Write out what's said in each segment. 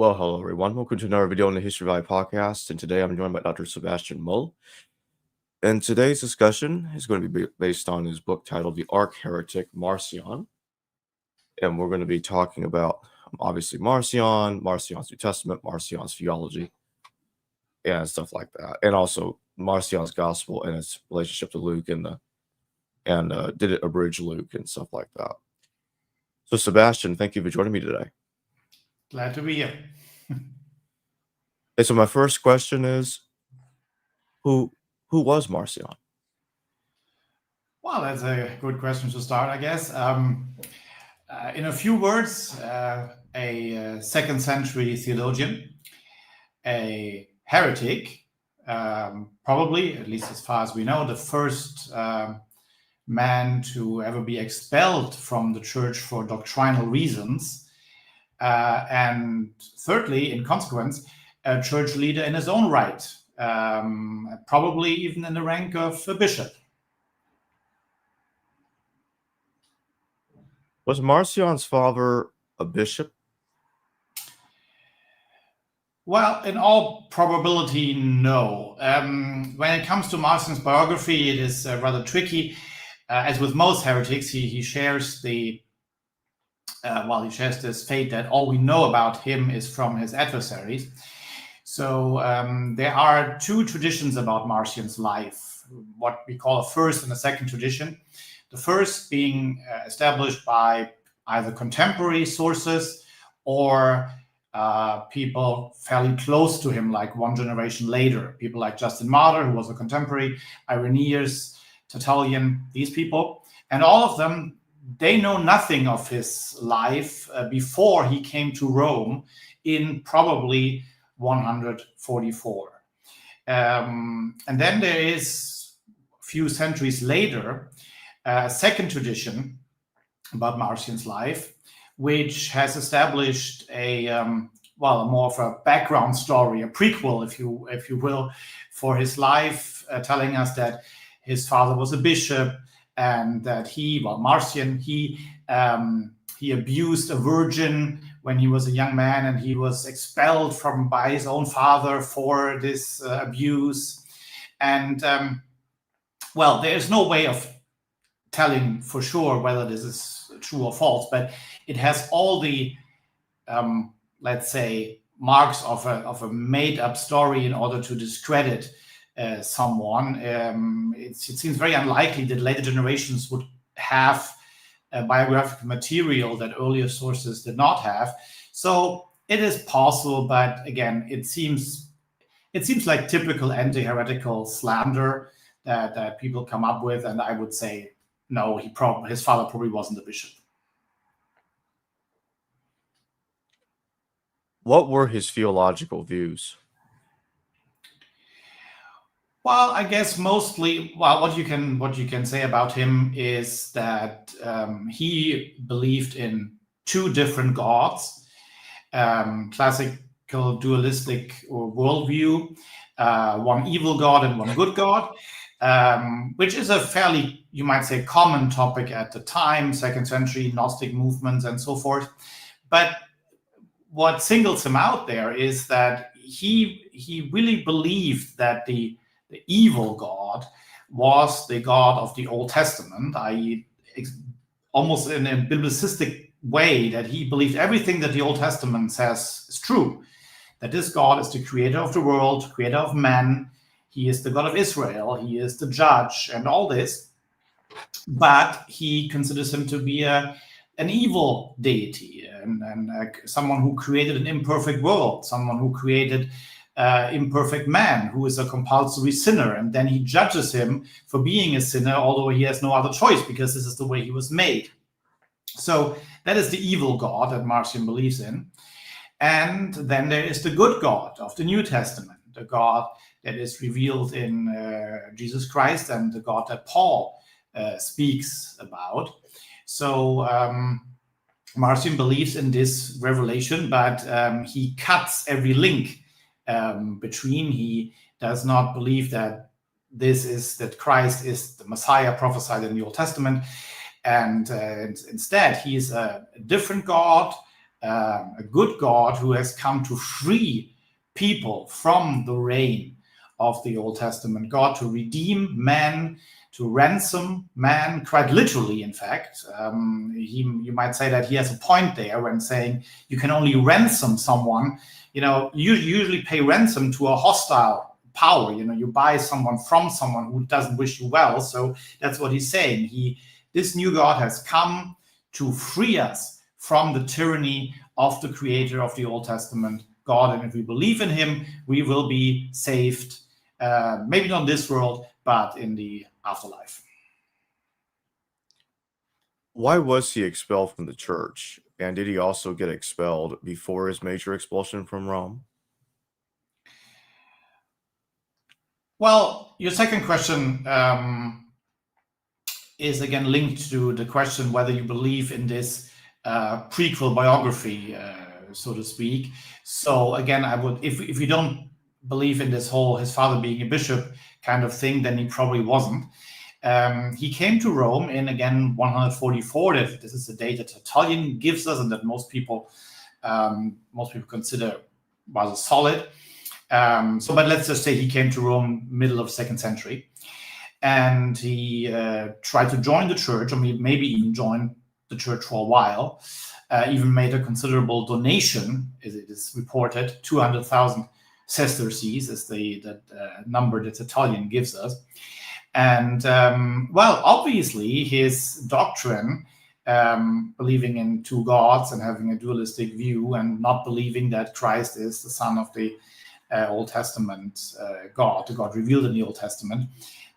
Well, hello everyone. Welcome to another video on the History Valley podcast, and today I'm joined by Dr. Sebastian Moll. And today's discussion is going to be based on his book titled The Arch-Heretic, Marcion. And we're going to be talking about, obviously, Marcion's New Testament, Marcion's theology, and stuff like that. And also Marcion's gospel and its relationship to Luke and did it abridge Luke and stuff like that. So Sebastian, thank you for joining me today. Glad to be here. Okay, so my first question is, who was Marcion? Well, that's a good question to start, I guess. In a few words, a second century theologian, a heretic, probably, at least as far as we know, the first man to ever be expelled from the church for doctrinal reasons. And thirdly, in consequence, a church leader in his own right, probably even in the rank of a bishop. Was Marcion's father a bishop? Well, in all probability, no. When it comes to Marcion's biography, it is rather tricky. As with most heretics, he shares he shares this fate that all we know about him is from his adversaries. So there are two traditions about Marcion's life, what we call a first and a second tradition. The first being established by either contemporary sources or people fairly close to him, like one generation later. People like Justin Martyr, who was a contemporary, Irenaeus, Tertullian, these people. And all of them, they know nothing of his life before he came to Rome in probably 144. And then there is, a few centuries later, a second tradition about Marcion's life, which has established more of a background story, a prequel, if you will, for his life, telling us that his father was a bishop and that Marcion, he abused a virgin when he was a young man, and he was expelled by his own father for this abuse. And there is no way of telling for sure whether this is true or false, but it has all the, let's say, marks of a made-up story in order to discredit someone. It seems very unlikely that later generations would have biographical material that earlier sources did not have. So it is possible, but again, it seems like typical anti-heretical slander that people come up with, and I would say no, his father probably wasn't a bishop. What were his theological views? Well, I guess mostly, what you can say about him is that he believed in two different gods, classical dualistic worldview, one evil god and one good god, which is a fairly, you might say, common topic at the time, second century Gnostic movements and so forth. But what singles him out there is that he really believed that the evil God was the God of the Old Testament, i.e., almost in a biblicistic way, that he believed everything that the Old Testament says is true, that this God is the creator of the world, creator of man, he is the God of Israel, he is the judge, and all this. But he considers him to be an evil deity and someone who created an imperfect world, someone who created imperfect man, who is a compulsory sinner, and then he judges him for being a sinner, although he has no other choice because this is the way he was made. So that is the evil God that Marcion believes in. And then there is the good God of the New Testament, the God that is revealed in Jesus Christ and the God that Paul speaks about. So Marcion believes in this revelation, but he cuts every link between. He does not believe that Christ is the Messiah prophesied in the Old Testament, and instead he is a different God a good God who has come to free people from the reign of the Old Testament God, to redeem man, to ransom man, quite literally, in fact. You might say that he has a point there when saying you can only ransom someone. You usually pay ransom to a hostile power. You buy someone from someone who doesn't wish you well. So that's what he's saying. This new God has come to free us from the tyranny of the creator of the Old Testament God. And if we believe in him, we will be saved, maybe not in this world, but in the afterlife. Why was he expelled from the church? And did he also get expelled before his major expulsion from Rome? Well, your second question is again linked to the question whether you believe in this prequel biography, so to speak. So again, I would, if you don't believe in this whole his father being a bishop kind of thing, then he probably wasn't. He came to Rome in, again, 144. This is the date that Tertullian gives us, and that most people consider rather solid. But let's just say he came to Rome middle of 2nd century, and he tried to join the church, or maybe even joined the church for a while. Even made a considerable donation, as it is reported. 200,000 sesterces is the number that Tertullian gives us. And obviously his doctrine, believing in two gods and having a dualistic view, and not believing that Christ is the son of the Old Testament God, the God revealed in the Old Testament,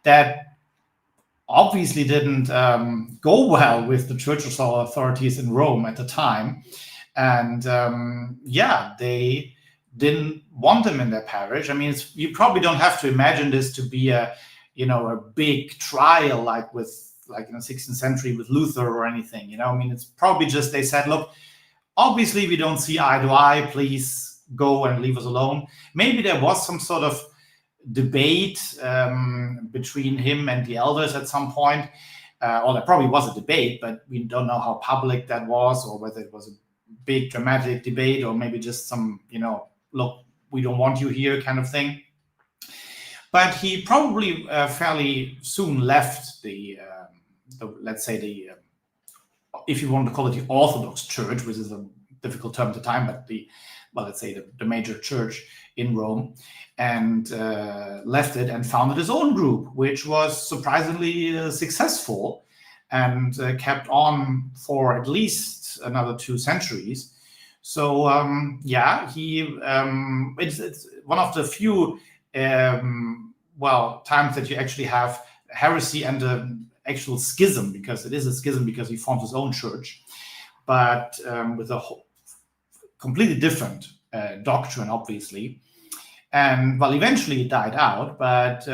that obviously didn't go well with the church authorities in Rome at the time. And they didn't want him in their parish. I mean, you probably don't have to imagine this to be a big trial like in the 16th century with Luther or anything. I mean, it's probably just they said, look, obviously we don't see eye to eye. Please go and leave us alone. Maybe there was some sort of debate between him and the elders at some point. Or there probably was a debate, but we don't know how public that was, or whether it was a big dramatic debate, or maybe just some, look, we don't want you here kind of thing. But he probably fairly soon left the let's say if you want to call it the Orthodox Church, which is a difficult term at the time, but let's say the major church in Rome, and left it and founded his own group, which was surprisingly successful, and kept on for at least another 2 centuries. So it's one of the few times that you actually have heresy and an actual schism, because it is a schism because he formed his own church, but with a completely different doctrine, obviously. And eventually it died out, but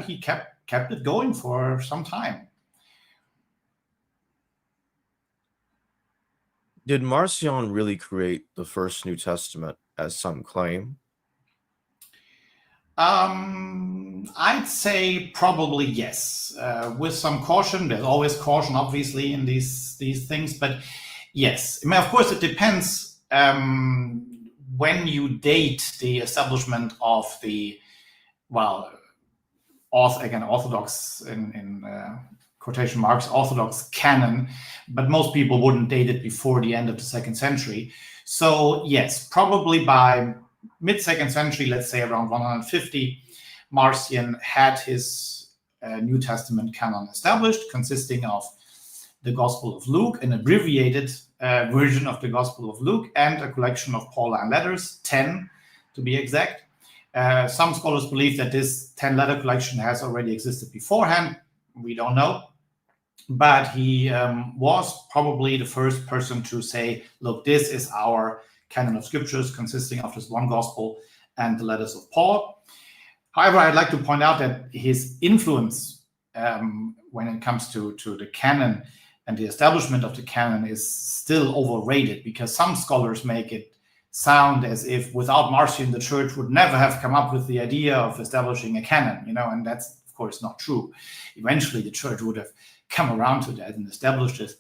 he kept it going for some time. Did Marcion really create the first New Testament, as some claim? I'd say probably yes, with some caution. There's always caution, obviously, in these things, but yes. I mean, of course, it depends when you date the establishment of the Orthodox in quotation marks, Orthodox canon, but most people wouldn't date it before the end of the 2nd century. So yes, probably by mid-2nd century, let's say around 150, Marcion had his New Testament canon established, consisting of the Gospel of Luke, an abbreviated version of the Gospel of Luke, and a collection of Pauline letters, 10 to be exact. Some scholars believe that this 10-letter collection has already existed beforehand. We don't know. But he was probably the first person to say, look, this is our canon of scriptures, consisting of this one gospel and the letters of Paul. However, I'd like to point out that his influence when it comes to the canon and the establishment of the canon is still overrated, because some scholars make it sound as if without Marcion, the church would never have come up with the idea of establishing a canon, and that's, of course, not true. Eventually, the church would have come around to that and established this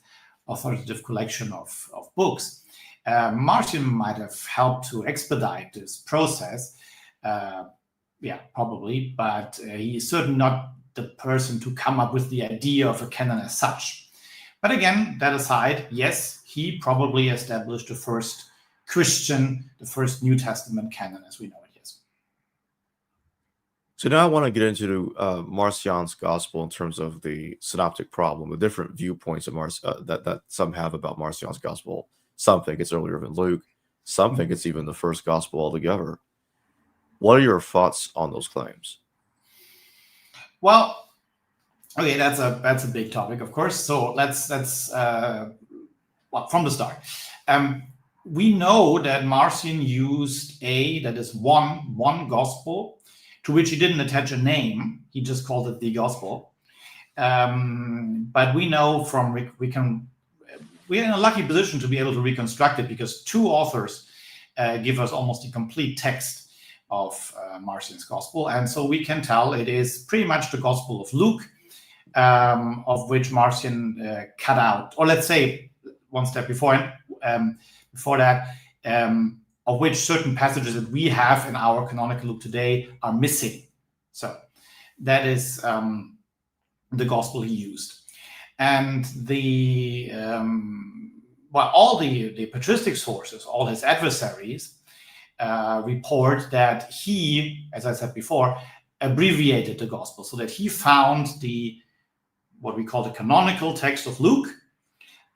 authoritative collection of books. Marcion might have helped to expedite this process. Yeah, probably, but he is certainly not the person to come up with the idea of a canon as such. But again, that aside, yes, he probably established the first Christian, the first New Testament canon as we know it, yes. So now I want to get into Marcion's gospel in terms of the synoptic problem, the different viewpoints of that some have about Marcion's gospel. Some think it's earlier than Luke. Some think it's even the first gospel altogether. What are your thoughts on those claims? Well, okay, that's a big topic, of course. So let's well, from the start. We know that Marcion used that is one gospel to which he didn't attach a name. He just called it the gospel. But we know we're in a lucky position to be able to reconstruct it because two authors give us almost the complete text of Marcion's gospel. And so we can tell it is pretty much the gospel of Luke, of which Marcion cut out, or let's say one step before that, of which certain passages that we have in our canonical Luke today are missing. So that is the gospel he used. And all the patristic sources, all his adversaries, report that he, as I said before, abbreviated the gospel so that he found what we call the canonical text of Luke.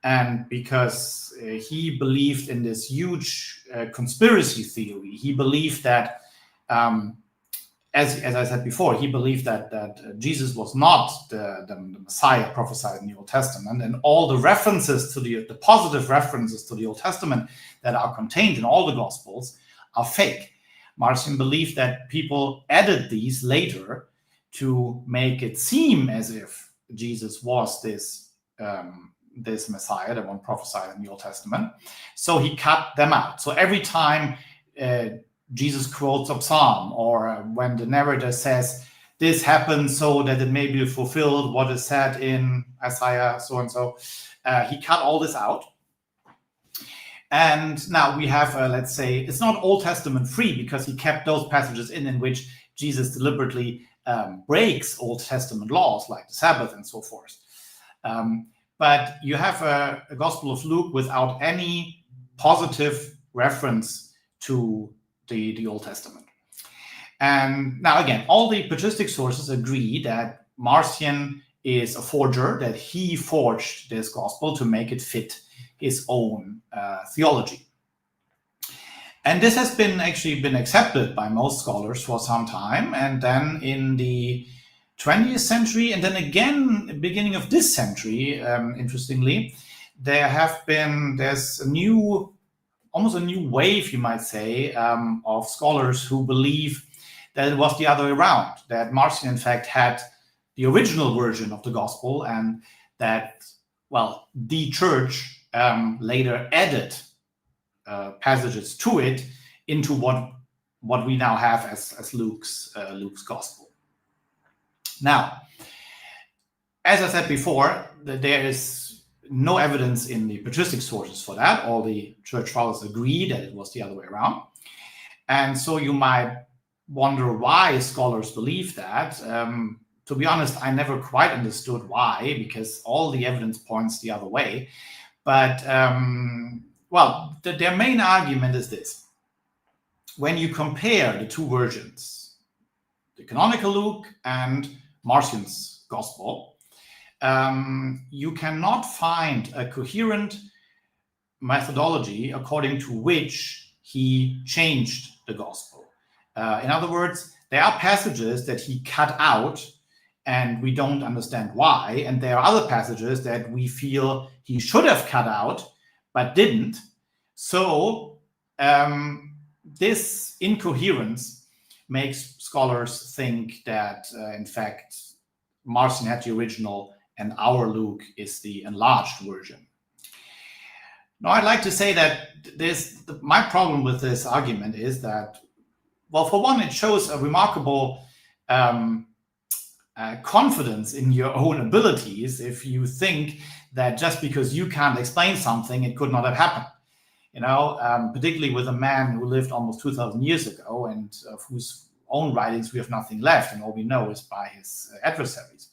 And because he believed in this huge conspiracy theory, he believed that, as I said before, he believed that Jesus was not the Messiah prophesied in the Old Testament, and all the references to the positive references to the Old Testament that are contained in all the Gospels are fake. Marcion believed that people added these later to make it seem as if Jesus was this Messiah, the one prophesied in the Old Testament. So he cut them out. So every time Jesus quotes a psalm, or when the narrator says, this happened so that it may be fulfilled what is said in Isaiah, so and so, he cut all this out. And now we have, let's say, it's not Old Testament free because he kept those passages in which Jesus deliberately breaks Old Testament laws like the Sabbath and so forth. But you have a Gospel of Luke without any positive reference to the Old Testament. And now again, all the patristic sources agree that Marcion is a forger, that he forged this gospel to make it fit his own theology. And this has actually been accepted by most scholars for some time. And then in the 20th century, and then again, beginning of this century, interestingly, there's almost a new wave, you might say, of scholars who believe that it was the other way around, that Marcion, in fact, had the original version of the gospel, and that, well, the church later added passages to it into what we now have as Luke's gospel. Now, as I said before, there is no evidence in the patristic sources for that. All the church fathers agree that it was the other way around. And so you might wonder why scholars believe that. To be honest, I never quite understood why, because all the evidence points the other way. But, their main argument is this. When you compare the two versions, the canonical Luke and Marcion's gospel, you cannot find a coherent methodology according to which he changed the gospel. In other words, there are passages that he cut out and we don't understand why, and there are other passages that we feel he should have cut out but didn't. So this incoherence makes scholars think that, in fact, Marcion had the original and our Luke is the enlarged version. Now, I'd like to say that my problem with this argument is that, well, for one, it shows a remarkable confidence in your own abilities if you think that just because you can't explain something, it could not have happened. particularly with a man who lived almost 2,000 years ago and of whose own writings we have nothing left, and all we know is by his adversaries.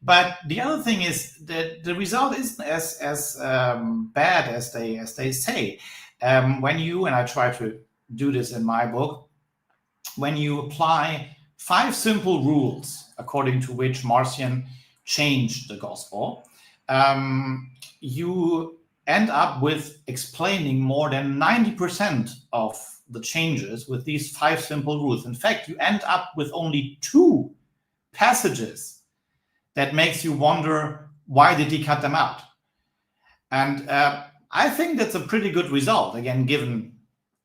But the other thing is that the result isn't as bad as they say. When you, and I try to do this in my book, when you apply 5 simple rules according to which Marcion changed the gospel, you end up with explaining more than 90% of the changes with these 5 simple rules. In fact, you end up with only 2 passages that makes you wonder, why did he cut them out? And I think that's a pretty good result, again, given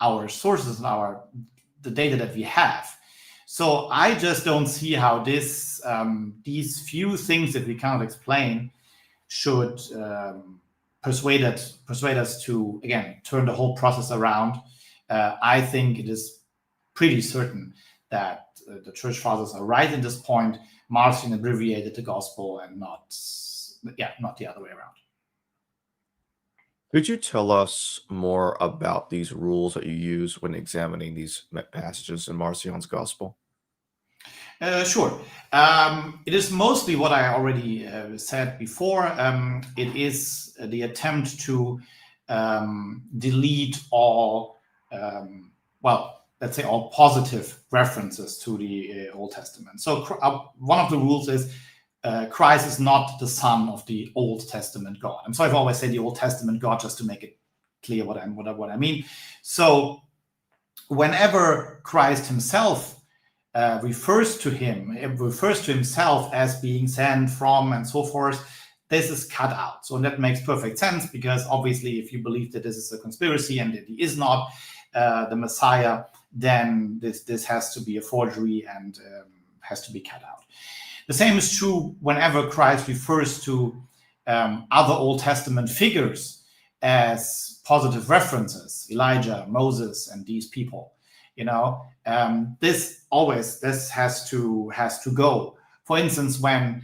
our sources and the data that we have. So I just don't see how these few things that we cannot explain should persuade us to, again, turn the whole process around. I think it is pretty certain that the church fathers are right in this point. Marcion abbreviated the gospel and not the other way around. Could you tell us more about these rules that you use when examining these passages in Marcion's gospel? Sure. It is mostly what I already said before. It is the attempt to delete all, let's say all positive references to the Old Testament. So one of the rules is Christ is not the son of the Old Testament God. And so I've always said the Old Testament God just to make it clear what I mean. So whenever Christ himself refers to himself as being sent from and so forth, this is cut out. So that makes perfect sense, because obviously if you believe that this is a conspiracy and that he is not the Messiah, then this has to be a forgery and has to be cut out. The same is true whenever Christ refers to other Old Testament figures as positive references, Elijah, Moses, and these people. This has to go. For instance, when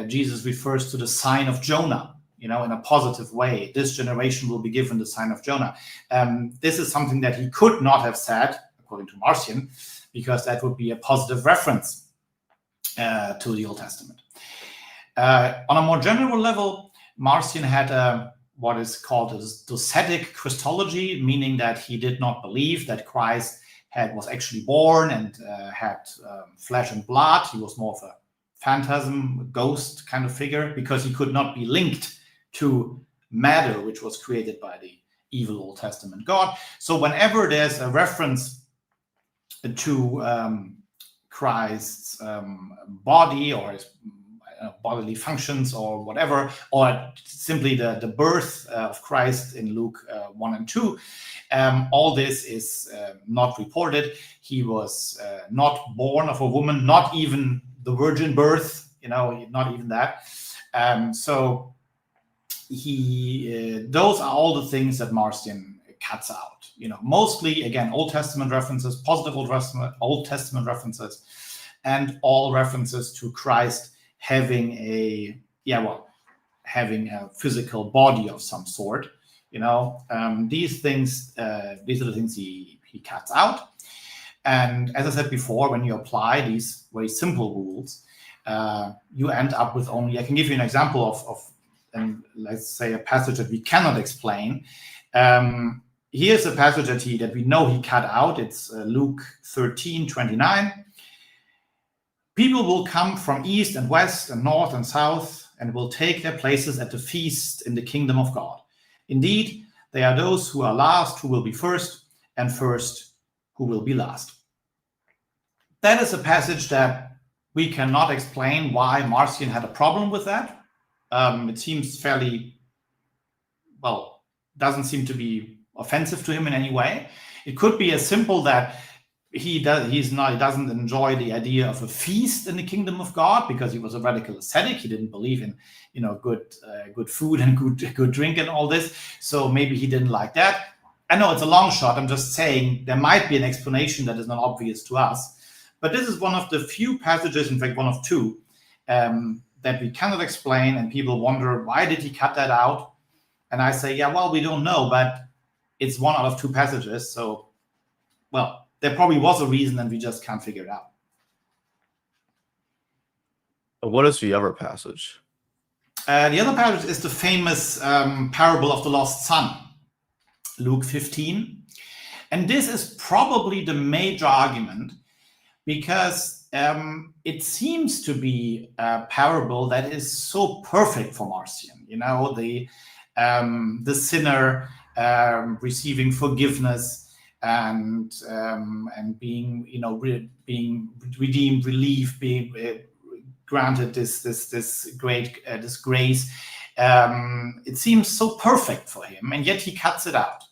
Jesus refers to the sign of Jonah, in a positive way, this generation will be given the sign of Jonah. This is something that he could not have said, according to Marcion, because that would be a positive reference to the Old Testament. On a more general level, Marcion had what is called a docetic Christology, meaning that he did not believe that Christ was actually born and had flesh and blood. He was more of a phantasm, ghost kind of figure, because he could not be linked to matter, which was created by the evil Old Testament God. So whenever there's a reference to Christ's body or his bodily functions or whatever, or simply the birth of Christ in Luke 1 and 2, all this is not reported. He was not born of a woman, not even the virgin birth, not even that. So those are all the things that Marcion cuts out. Mostly, again, Old Testament references, positive Old Testament references, and all references to Christ having a physical body of some sort. These are the things he cuts out. And as I said before, when you apply these very simple rules, you end up with only, I can give you an example of let's say a passage that we cannot explain. Here's a passage that we know he cut out. It's Luke 13:29. People will come from east and west and north and south and will take their places at the feast in the kingdom of God. Indeed, they are those who are last who will be first, and first who will be last. That is a passage that we cannot explain why Marcion had a problem with that. It seems doesn't seem to be offensive to him in any way. It could be as simple that he doesn't enjoy the idea of a feast in the kingdom of God because he was a radical ascetic. He didn't believe in good food and good drink and all this. So maybe he didn't like that. I know it's a long shot. I'm just saying there might be an explanation that is not obvious to us. But this is one of the few passages, in fact, one of two, that we cannot explain, and people wonder, why did he cut that out? And I say, we don't know, but it's one out of two passages. So, well, there probably was a reason and we just can't figure it out. What is the other passage? The other passage is the famous parable of the lost son, Luke 15. And this is probably the major argument, because it seems to be a parable that is so perfect for Marcion. You know, the sinner receiving forgiveness and being, you know, being redeemed, relief, being granted this great this grace. It seems so perfect for him, and yet he cuts it out,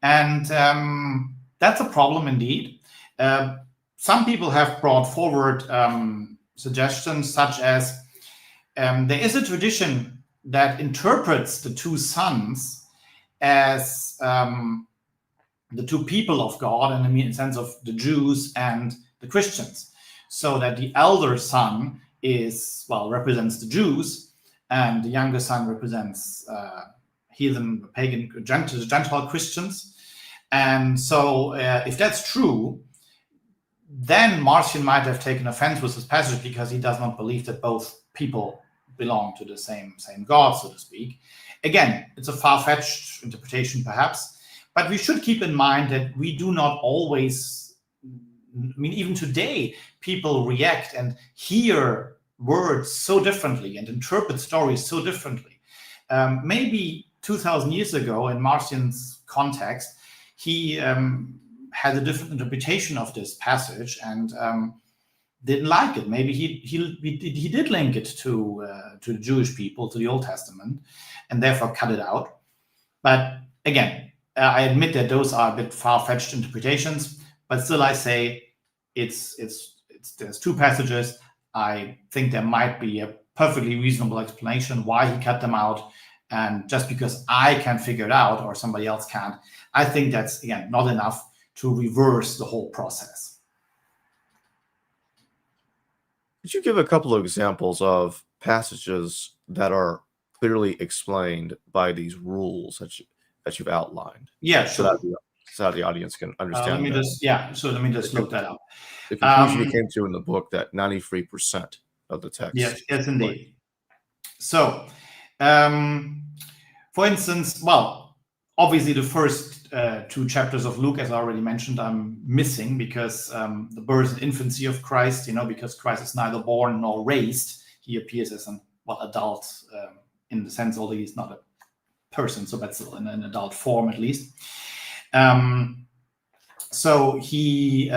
and that's a problem indeed. Some people have brought forward suggestions such as there is a tradition that interprets the two sons as the two people of God, and I mean in the sense of the Jews and the Christians, so that the elder son represents the Jews, and the younger son represents heathen, pagan, Gentile Christians. And so if that's true, then Marcion might have taken offense with this passage, because he does not believe that both people belong to the same God, so to speak. Again, it's a far-fetched interpretation perhaps, but we should keep in mind that we do not always, I mean, even today, people react and hear words so differently and interpret stories so differently. Maybe 2,000 years ago, in Marcion's context, he had a different interpretation of this passage and didn't like it. Maybe he did link it to the Jewish people, to the Old Testament, and therefore cut it out. But again, I admit that those are a bit far-fetched interpretations, but still I say there's two passages. I think there might be a perfectly reasonable explanation why he cut them out, and just because I can't figure it out or somebody else can't, I think that's, again, not enough to reverse the whole process. Could you give a couple of examples of passages that are clearly explained by these rules that you've outlined? Yeah, sure. So that the audience can understand. Let me just look that up. The conclusion you came to in the book that 93% of the text. Yes, indeed. So, for instance, well, obviously the first two chapters of Luke, as I already mentioned, I'm missing, because the birth and infancy of Christ, because Christ is neither born nor raised. He appears as an adult in the sense, although he's not a person, so that's in an adult form at least. So he,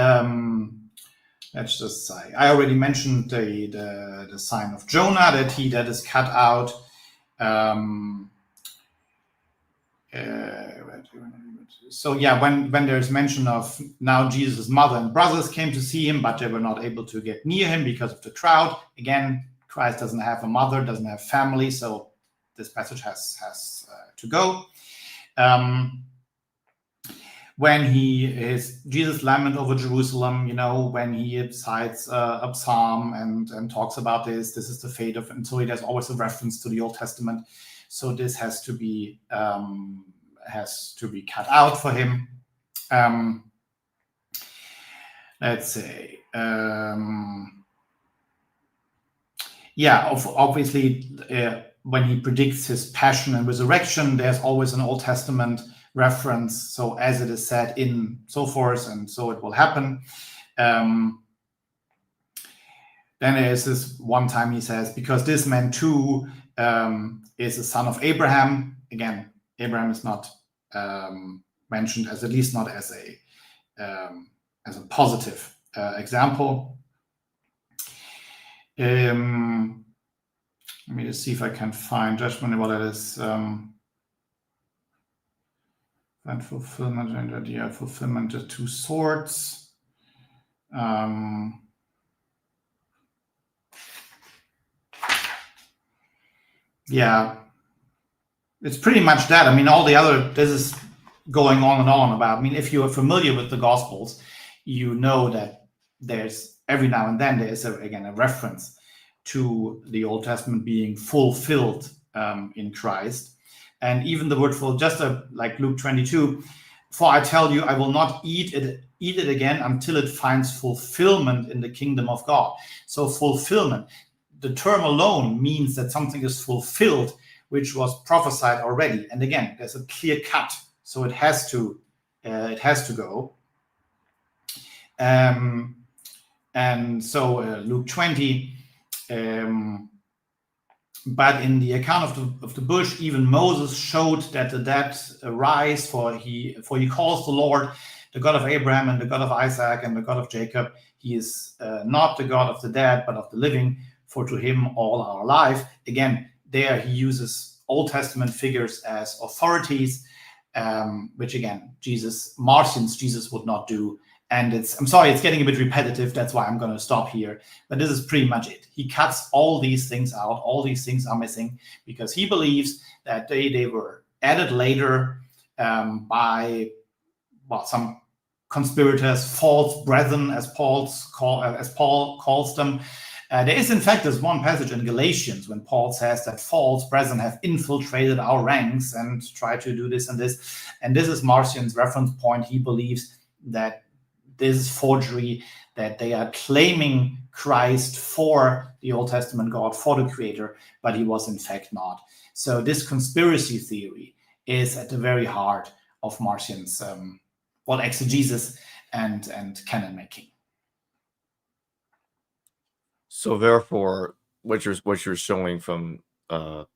let's just say, I already mentioned the sign of Jonah, that is cut out. So yeah, when there's mention of now Jesus' mother and brothers came to see him, but they were not able to get near him because of the crowd. Again, Christ doesn't have a mother, doesn't have family, so this passage has to go. When Jesus lament over Jerusalem, when he recites a psalm and talks about this is the fate of, and so there's always a reference to the Old Testament. So this has to be cut out for him. Let's say, obviously, when he predicts his passion and resurrection, there's always an Old Testament reference. So as it is said in so forth, and so it will happen. Then there's this one time he says, because this man too is a son of Abraham. Again, Abraham is not mentioned, as at least not as a positive example. Let me just see if I can find judgment what it is. And fulfillment and idea fulfillment, the two swords. It's pretty much that. I mean, all the other, this is going on and on about. I mean, if you are familiar with the Gospels, you know that there's every now and then there's a reference to the Old Testament being fulfilled in Christ. And even the word full, just like Luke 22, for I tell you, I will not eat it again until it finds fulfillment in the kingdom of God. So fulfillment, the term alone means that something is fulfilled, which was prophesied already. And again, there's a clear cut, so it has to go. And so Luke 20. But in the account of the bush, even Moses showed that the dead rise, for he calls the Lord the God of Abraham and the God of Isaac and the God of Jacob. He is not the God of the dead, but of the living, for to him all are alive. Again, there he uses Old Testament figures as authorities, which again, Marcion's Jesus would not do. And I'm sorry, it's getting a bit repetitive. That's why I'm going to stop here. But this is pretty much it. He cuts all these things out. All these things are missing because he believes that they were added later by some conspirators, false brethren, as Paul calls them. There is, in fact, this one passage in Galatians when Paul says that false brethren have infiltrated our ranks and tried to do this and this. And this is Marcion's reference point. He believes that this is forgery, that they are claiming Christ for the Old Testament God, for the Creator, but he was in fact not. So this conspiracy theory is at the very heart of Marcion's exegesis and canon making. So therefore, what you're showing from the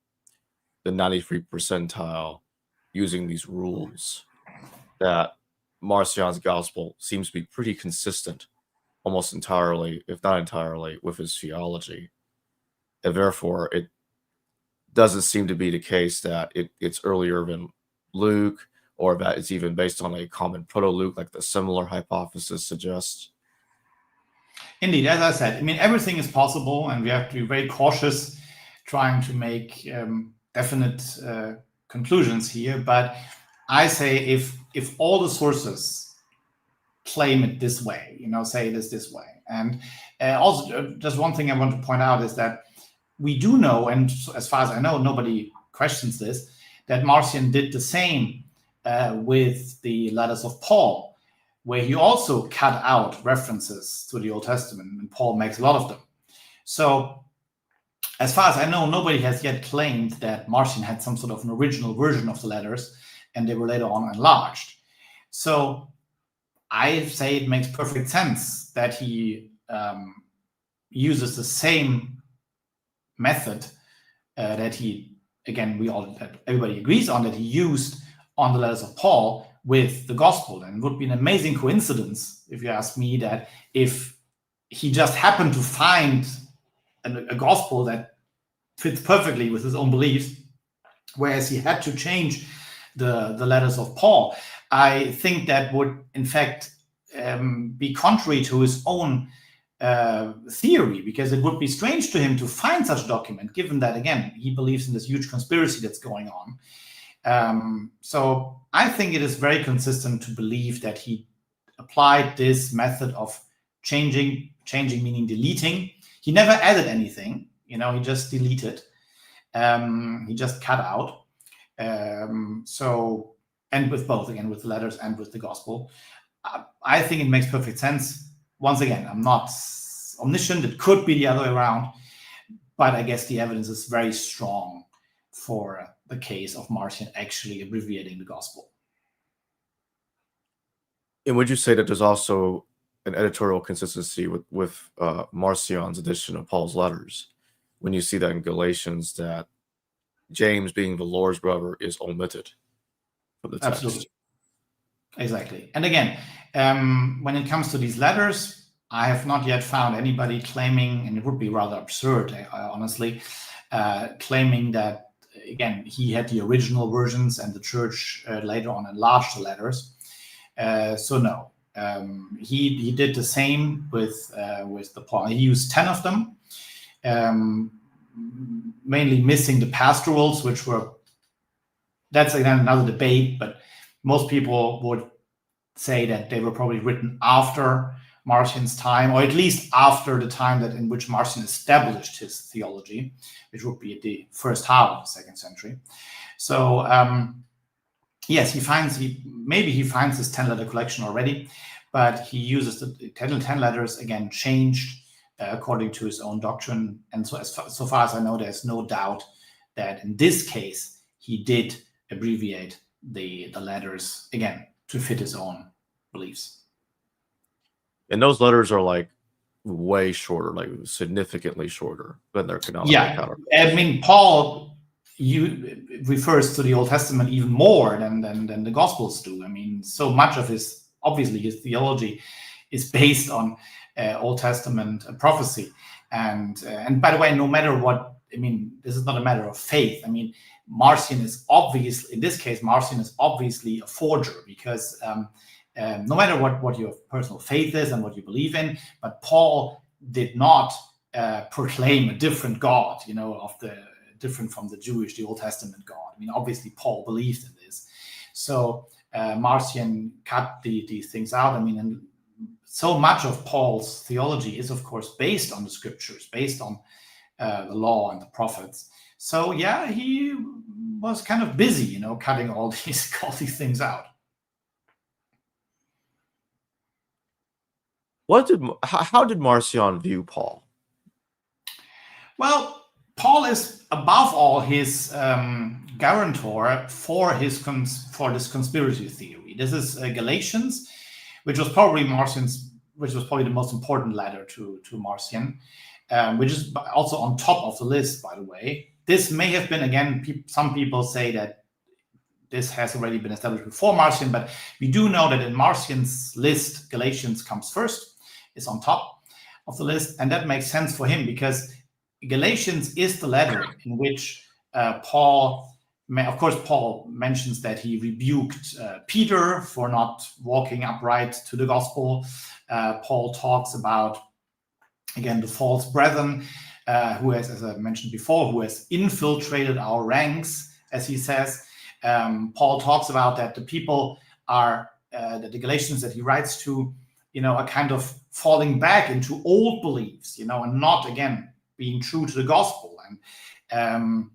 93rd percentile using these rules, that Marcion's gospel seems to be pretty consistent, almost entirely, if not entirely, with his theology. And therefore, it doesn't seem to be the case that it's earlier than Luke, or that it's even based on a common proto-Luke, like the similar hypothesis suggests. Indeed, as I said, I mean, everything is possible, and we have to be very cautious trying to make definite conclusions here. But I say if all the sources claim it this way, say it is this way. And also, just one thing I want to point out is that we do know, and as far as I know, nobody questions this, that Marcion did the same with the letters of Paul, where he also cut out references to the Old Testament, and Paul makes a lot of them. So as far as I know, nobody has yet claimed that Marcion had some sort of an original version of the letters, and they were later on enlarged. So I say it makes perfect sense that he uses the same method that he, again, everybody agrees on, that he used on the letters of Paul with the gospel. And it would be an amazing coincidence, if you ask me, that if he just happened to find a gospel that fits perfectly with his own beliefs, whereas he had to change the letters of Paul, I think that would, in fact, be contrary to his own theory, because it would be strange to him to find such a document, given that, again, he believes in this huge conspiracy that's going on. So I think it is very consistent to believe that he applied this method of changing meaning deleting. He never added anything, he just deleted. He just cut out. So, and with both, again, with the letters and with the gospel, I think it makes perfect sense. Once again, I'm not omniscient. It could be the other way around, but I guess the evidence is very strong for the case of Marcion actually abbreviating the gospel. And would you say that there's also an editorial consistency with Marcion's edition of Paul's letters, when you see that in Galatians, that James, being the Lord's brother, is omitted from the text? Absolutely. Exactly. And again, when it comes to these letters, I have not yet found anybody claiming, and it would be rather absurd, honestly, claiming that, again, he had the original versions and the church later on enlarged the letters. So no, he did the same with the Paul. He used 10 of them, mainly missing the pastorals, which were, that's again another debate, but most people would say that they were probably written after Marcion's time, or at least after the time that in which Marcion established his theology, which would be at the first half of the 2nd century. So yes, he finds this 10-letter collection already, but he uses the 10 letters again, changed according to his own doctrine. And so far as I know, there's no doubt that in this case he did abbreviate the letters again to fit his own beliefs. And those letters are like way shorter, like significantly shorter than their canonical counterparts. I mean, Paul refers to the Old Testament even more than the Gospels do. I mean, so much of his theology is based on Old Testament prophecy. And by the way, no matter what, I mean, this is not a matter of faith. I mean, Marcion is obviously, in this case, Marcion is obviously a forger, because no matter what your personal faith is and what you believe in, but Paul did not proclaim a different God, different from the Old Testament God. I mean, obviously Paul believed in this. So Marcion cut these things out. I mean, and so much of Paul's theology is, of course, based on the scriptures, based on the law and the prophets. So yeah, he was kind of busy, cutting all these things out. How did Marcion view Paul? Well, Paul is above all his guarantor for this conspiracy theory. This is Galatians, which was probably the most important letter to Marcion, which is also on top of the list, by the way. This may have been, again, some people say that this has already been established before Marcion, but we do know that in Marcion's list, Galatians comes first, is on top of the list, and that makes sense for him, because Galatians is the letter in which Paul mentions that he rebuked Peter for not walking upright to the gospel. Paul talks about, again, the false brethren, who has, as I mentioned before, who has infiltrated our ranks, as he says. Paul talks about that the people are, that the Galatians that he writes to, are kind of falling back into old beliefs, and not, again, being true to the gospel. And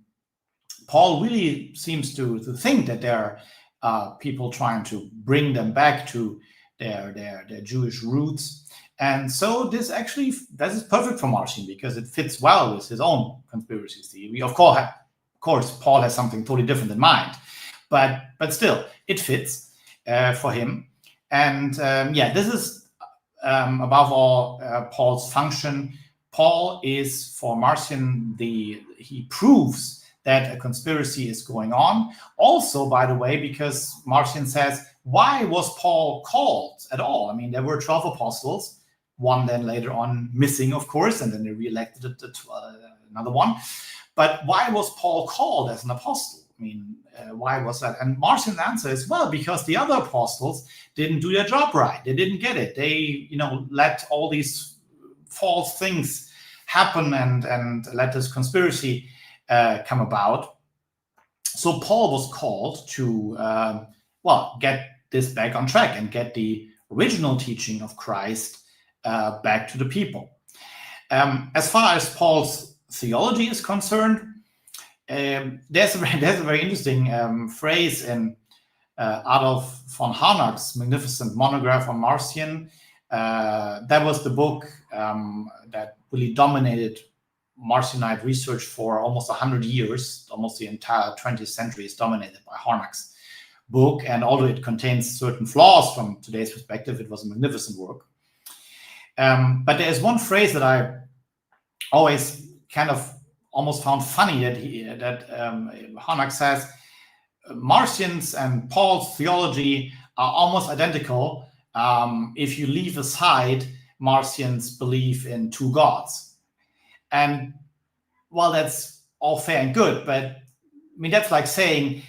Paul really seems to think that there are people trying to bring them back to their Jewish roots. And so this is perfect for Marcion, because it fits well with his own conspiracy theory. Of course, Paul has something totally different in mind, but still, it fits for him. And this is above all Paul's function. Paul is, for Marcion, he proves that a conspiracy is going on. Also, by the way, because Marcion says, why was Paul called at all? I mean, there were 12 apostles, one then later on missing, of course, and then they re-elected another one. But why was Paul called as an apostle? I mean, why was that? And Marcion's answer is, well, because the other apostles didn't do their job right. They didn't get it. They, let all these false things happen and let this conspiracy come about. So Paul was called to, get this back on track and get the original teaching of Christ back to the people. As far as Paul's theology is concerned, there's a very interesting phrase in Adolf von Harnack's magnificent monograph on Marcion. That was the book that really dominated Marcionite research for almost 100 years. Almost the entire 20th century is dominated by Harnack's book. And although it contains certain flaws from today's perspective, it was a magnificent work. But there's one phrase that I always kind of almost found funny that Harnack says, Marcion's and Paul's theology are almost identical if you leave aside Marcion's belief in two gods. And while that's all fair and good, but I mean, that's like saying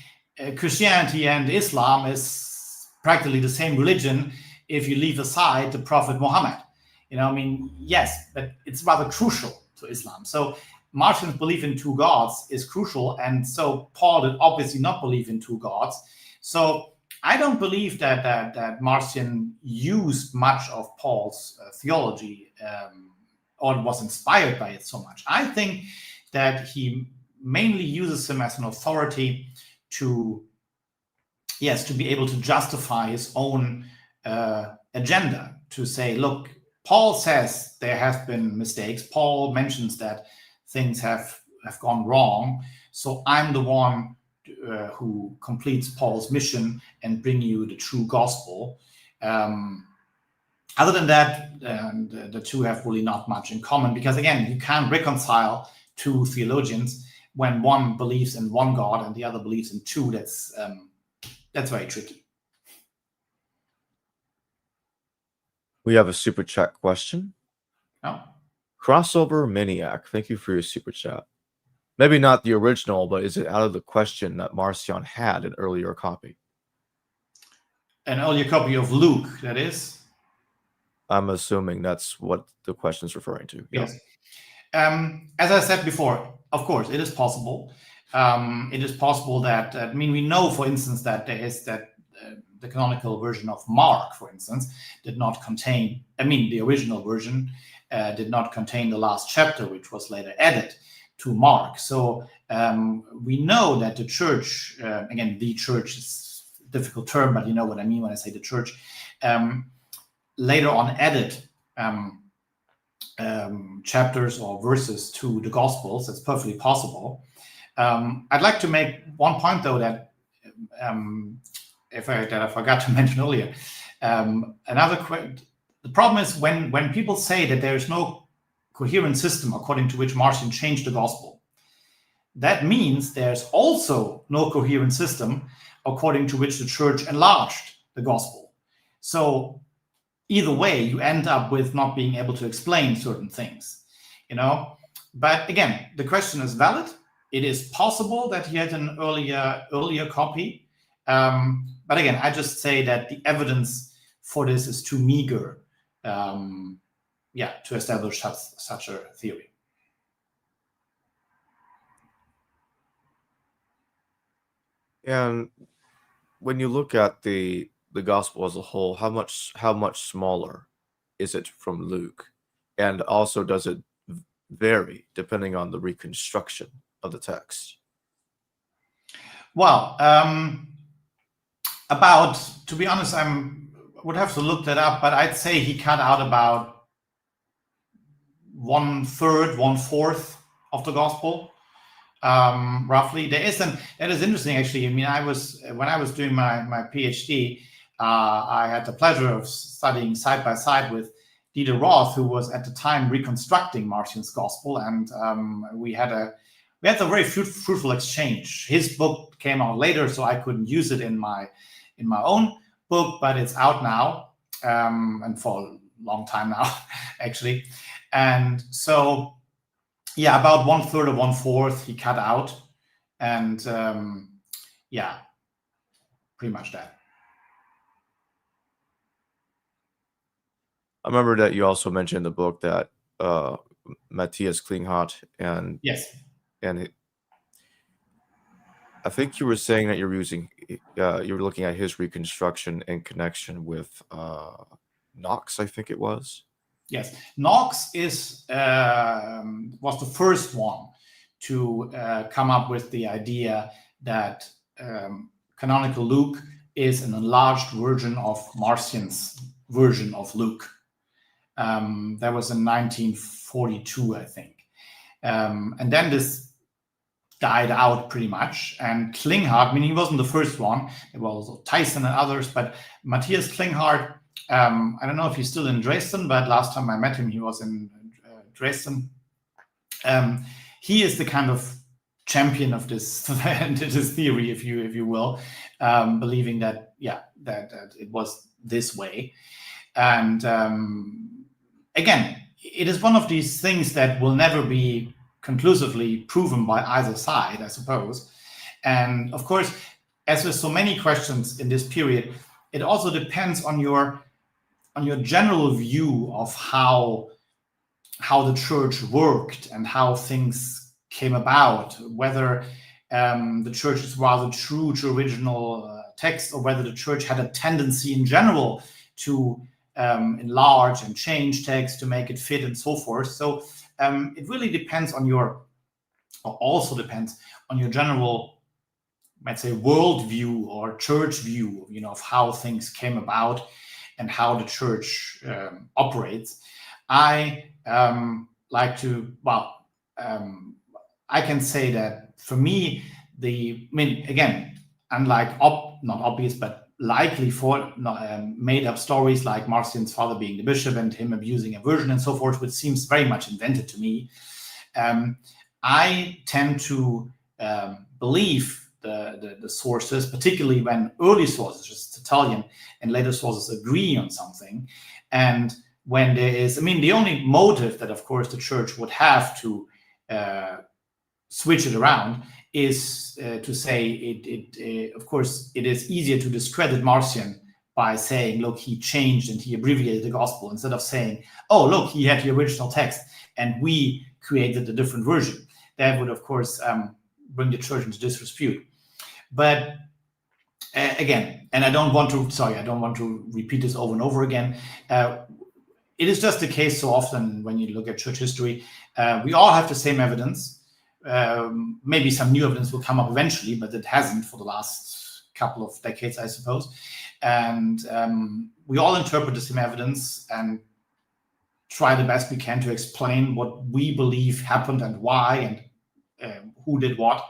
Christianity and Islam is practically the same religion if you leave aside the Prophet Muhammad. Yes, but it's rather crucial to Islam. So Marcion's belief in two gods is crucial, and so Paul did obviously not believe in two gods. So I don't believe that Marcion used much of Paul's theology or was inspired by it so much. I think that he mainly uses him as an authority to, yes, to be able to justify his own agenda, to say, look, Paul says there have been mistakes. Paul mentions that things have gone wrong. So I'm the one who completes Paul's mission and bring you the true gospel. Other than that, the two have really not much in common, because again, you can't reconcile two theologians when one believes in one God and the other believes in two. That's very tricky. We have a super chat question. No? Crossover Maniac, thank you for your super chat. Maybe not the original, but is it out of the question that Marcion had an earlier copy? An earlier copy of Luke, that is? I'm assuming that's what the question is referring to. Yes. As I said before, of course, it is possible. It is possible that, I mean, we know, for instance, that there is that the canonical version of Mark, for instance, did not contain, I mean, the original version did not contain the last chapter, which was later added to Mark. So we know that the church, again, the church is a difficult term, but you know what I mean when I say the church, later on added chapters or verses to the Gospels. That's perfectly possible. I'd like to make one point, though, that I forgot to mention earlier. The problem is when people say that there is no coherent system according to which Marcion changed the Gospel, that means there's also no coherent system according to which the church enlarged the Gospel. So either way, you end up with not being able to explain certain things, you know. But again, the question is valid. It is possible that he had an earlier copy. But again, I just say that the evidence for this is too meager, to establish such a theory. And when you look at the gospel as a whole, how much smaller is it from Luke? And also, does it vary depending on the reconstruction of the text? Well, to be honest, would have to look that up, but I'd say he cut out about 1/3, 1/4 of the gospel, roughly. That is interesting, actually. I mean, when I was doing my PhD, I had the pleasure of studying side by side with Dieter Roth, who was at the time reconstructing Marcion's gospel, and we had a very fruitful exchange. His book came out later, so I couldn't use it in my own book, but it's out now, and for a long time now, actually. And so, yeah, about 1/3 or 1/4 he cut out, and pretty much that. I remember that you also mentioned in the book that Matthias Klinghardt and yes, and I think you were saying that you're looking at his reconstruction in connection with Knox, I think it was. Yes, Knox was the first one to come up with the idea that canonical Luke is an enlarged version of Marcion's version of Luke. That was in 1942, I think. And then this died out pretty much. And Klinghardt, I mean, he wasn't the first one. There was also Tyson and others, but Matthias Klinghardt, I don't know if he's still in Dresden, but last time I met him, he was in Dresden. He is the kind of champion of this theory, if you will, believing that it was this way. And again, it is one of these things that will never be conclusively proven by either side, I suppose. And of course, as with so many questions in this period, it also depends on your general view of how the church worked and how things came about, whether the church is rather true to original text, or whether the church had a tendency in general to enlarge and change text to make it fit and so forth. So it really depends on your, or also depends on your general, let's say, worldview or church view, of how things came about and how the church operates. I like to, I can say that for me, again, unlike not obvious, but likely for made up stories like Marcion's father being the bishop and him abusing a virgin and so forth, which seems very much invented to me. I tend to believe the sources, particularly when early sources, just Tertullian, and later sources agree on something. And when there is, the only motive that, of course, the church would have to switch it around is to say, of course, it is easier to discredit Marcion by saying, look, he changed and he abbreviated the gospel, instead of saying, oh, look, he had the original text and we created a different version. That would, of course, bring the church into disrepute. But again, and I don't want to repeat this over and over again. It is just the case so often when you look at church history, we all have the same evidence. Maybe some new evidence will come up eventually, but it hasn't for the last couple of decades, I suppose. And we all interpret the same evidence and try the best we can to explain what we believe happened and why and who did what.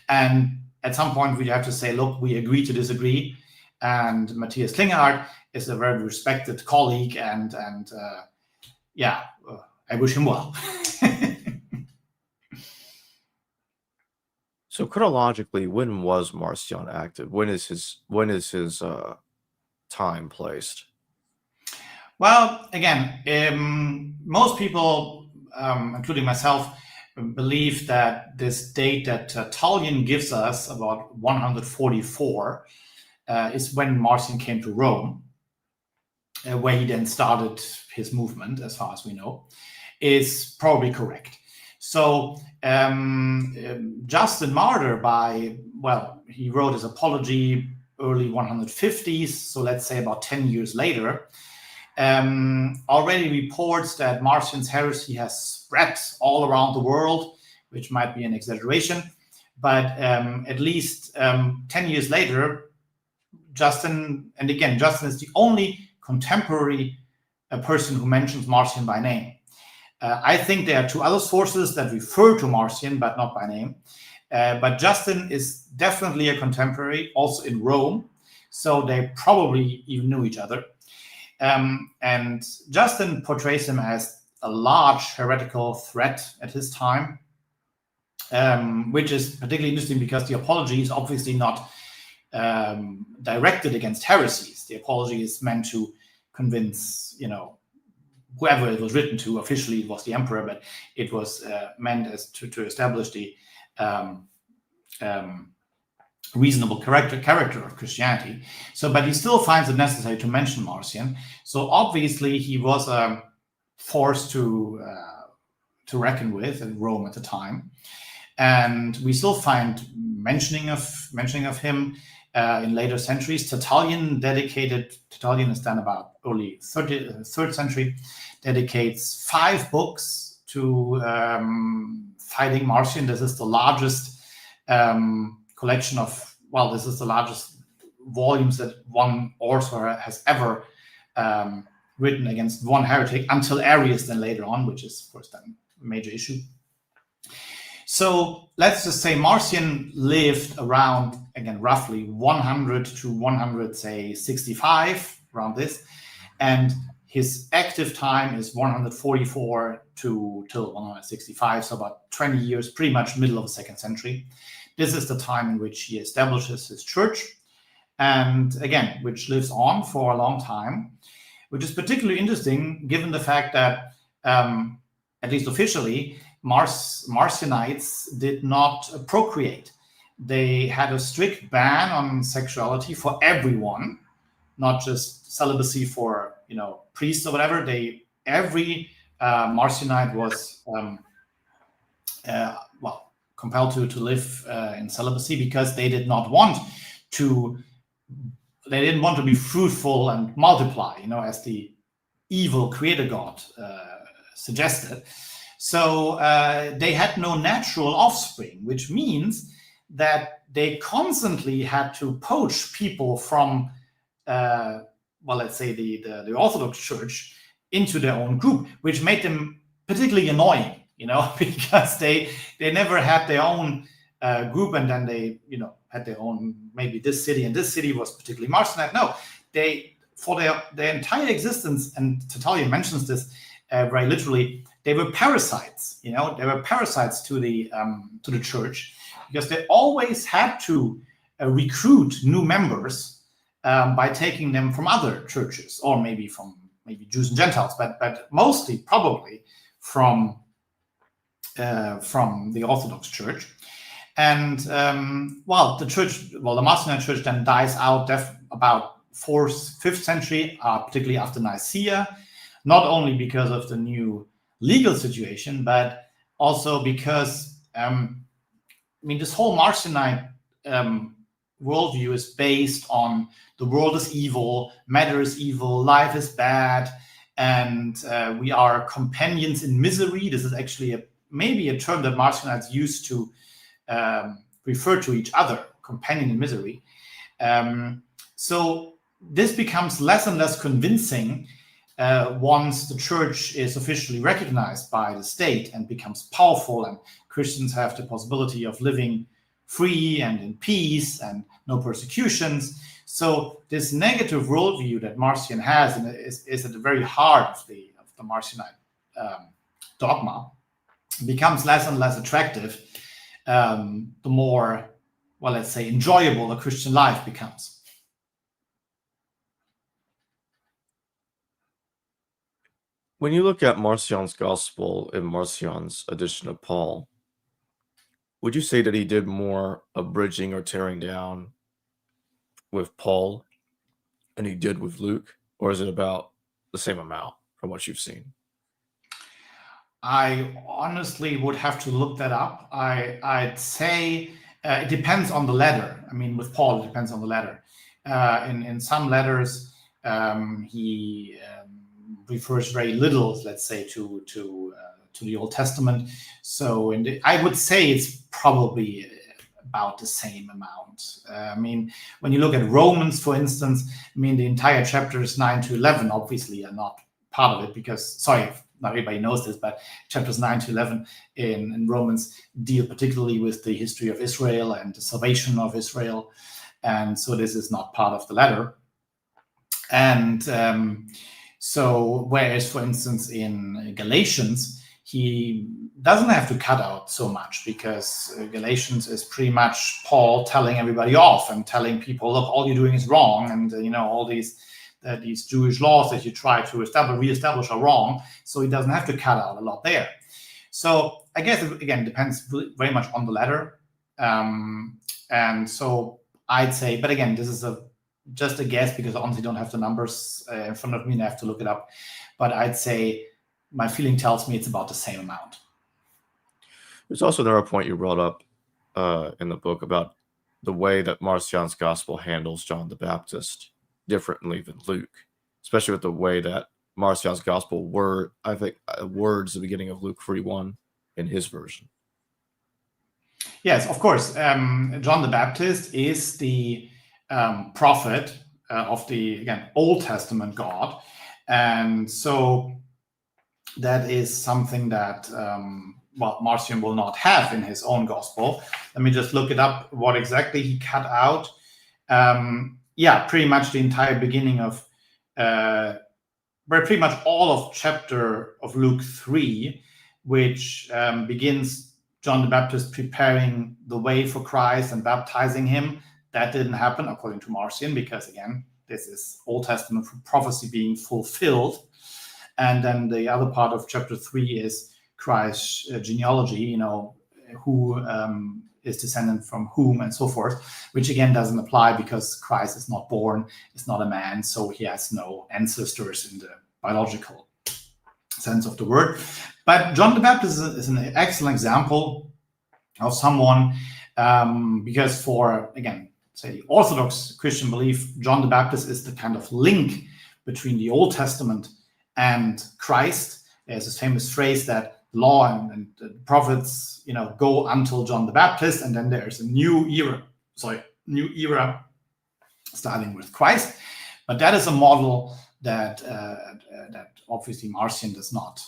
And at some point, we have to say, look, we agree to disagree. And Matthias Klingelhardt is a very respected colleague, and I wish him well. So chronologically, when was Marcion active? When is his time placed? Well, again, most people, including myself, believe that this date that Tertullian gives us, about 144, is when Marcion came to Rome, where he then started his movement, as far as we know, is probably correct. So Justin Martyr, he wrote his Apology early 150s, so let's say about 10 years later, already reports that Marcion's heresy has spread all around the world, which might be an exaggeration, but at least 10 years later, Justin is the only contemporary person who mentions Marcion by name. I think there are two other sources that refer to Marcion, but not by name. But Justin is definitely a contemporary, also in Rome, so they probably even knew each other. And Justin portrays him as a large heretical threat at his time, which is particularly interesting because the Apology is obviously not directed against heresies. The Apology is meant to convince, whoever it was written to. Officially it was the emperor, but it was meant as to establish the reasonable character of Christianity. So, but he still finds it necessary to mention Marcion. So obviously he was a force to reckon with in Rome at the time, and we still find mentioning of him in later centuries. Tertullian is done about early 3rd century, dedicates 5 books to fighting Marcion. This is the largest collection of, this is the largest volumes that one author has ever written against one heretic, until Arius then later on, which is, of course, then a major issue. So let's just say Marcion lived around, again, roughly 100 to 165, around this. And his active time is 144 till 165, so about 20 years, pretty much middle of the 2nd century. This is the time in which he establishes his church, and again, which lives on for a long time, which is particularly interesting given the fact that, at least officially, Marcionites did not procreate. They had a strict ban on sexuality for everyone, not just celibacy for priests or whatever. Every Marcionite was compelled to live in celibacy, because they did not want to they didn't want to be fruitful and multiply, as the evil creator god suggested. So they had no natural offspring, which means that they constantly had to poach people from, let's say the Orthodox Church into their own group, which made them particularly annoying, because they never had their own group, and then they, had their own, maybe this city, and this city was particularly Marcionite. No, they, for their entire existence, and Tertullian mentions this very literally, they were parasites. They were parasites to the church, because they always had to recruit new members by taking them from other churches, or maybe Jews and Gentiles, but mostly probably from the Orthodox Church. And the Marcionite Church then dies out about 4th, 5th century, particularly after Nicaea, not only because of the new legal situation, but also because, this whole Marcionite worldview is based on the world is evil, matter is evil, life is bad, and we are companions in misery. This is actually maybe a term that Marcionites used to refer to each other, companion in misery. So this becomes less and less convincing once the church is officially recognized by the state and becomes powerful, and Christians have the possibility of living free and in peace and no persecutions. So this negative worldview that Marcion has is at the very heart of the Marcionite dogma, becomes less and less attractive the more, let's say, enjoyable the Christian life becomes. When you look at Marcion's gospel and Marcion's edition of Paul, would you say that he did more abridging or tearing down with Paul than he did with Luke, or is it about the same amount from what you've seen? I honestly would have to look that up. I'd say it depends on the letter. With Paul, it depends on the letter. In some letters, he refers very little, let's say, to the Old Testament. So I would say it's probably about the same amount. When you look at Romans, for instance, the entire chapters 9 to 11 obviously are not part of it, because, sorry, not everybody knows this, but chapters 9 to 11 in Romans deal particularly with the history of Israel and the salvation of Israel. And so this is not part of the letter. And so whereas, for instance, in Galatians, he doesn't have to cut out so much, because Galatians is pretty much Paul telling everybody off and telling people, look, all you're doing is wrong. And, all these Jewish laws that you try to reestablish are wrong. So he doesn't have to cut out a lot there. So I guess it, again, depends very much on the letter. And so I'd say, but again, this is just a guess, because I honestly don't have the numbers in front of me and I have to look it up. But I'd say my feeling tells me it's about the same amount. There's also another point you brought up in the book about the way that Marcion's gospel handles John the Baptist differently than Luke, especially with the way that Marcion's gospel words the beginning of Luke 3:1 in his version. Yes, of course. John the Baptist is the prophet of the, again, Old Testament God. And so that is something that Marcion will not have in his own gospel. Let me just look it up, what exactly he cut out. Pretty much the entire beginning of, pretty much all of chapter of Luke 3, which begins John the Baptist preparing the way for Christ and baptizing him. That didn't happen, according to Marcion, because, again, this is Old Testament prophecy being fulfilled. And then the other part of chapter 3 is Christ's genealogy, who is descendant from whom and so forth, which again doesn't apply because Christ is not born, is not a man, so he has no ancestors in the biological sense of the word. But John the Baptist is an excellent example of someone, because for, again, say, the Orthodox Christian belief, John the Baptist is the kind of link between the Old Testament and Christ. There's this famous phrase that law and the prophets, go until John the Baptist, and then there's a new era starting with Christ. But that is a model that obviously Marcion does not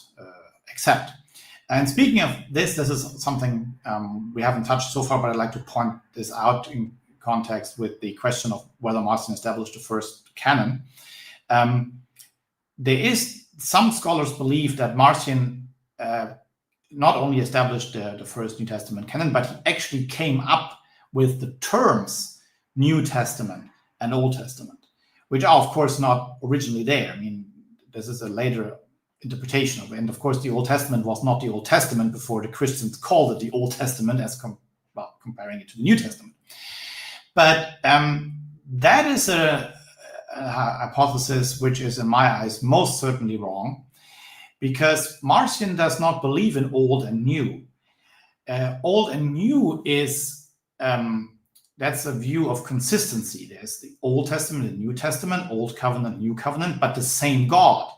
accept. And speaking of this is something we haven't touched so far, but I'd like to point this out in context with the question of whether Marcion established the first canon. Some scholars believe that Marcion not only established the first New Testament canon, but he actually came up with the terms New Testament and Old Testament, which are, of course, not originally there. I mean, this is a later interpretation of it. And of course, the Old Testament was not the Old Testament before the Christians called it the Old Testament, as comparing it to the New Testament. But that is a hypothesis which is, in my eyes, most certainly wrong, because Marcion does not believe in old and new. Old and new is that's a view of consistency. There's the Old Testament and New Testament, Old Covenant, New Covenant, but the same God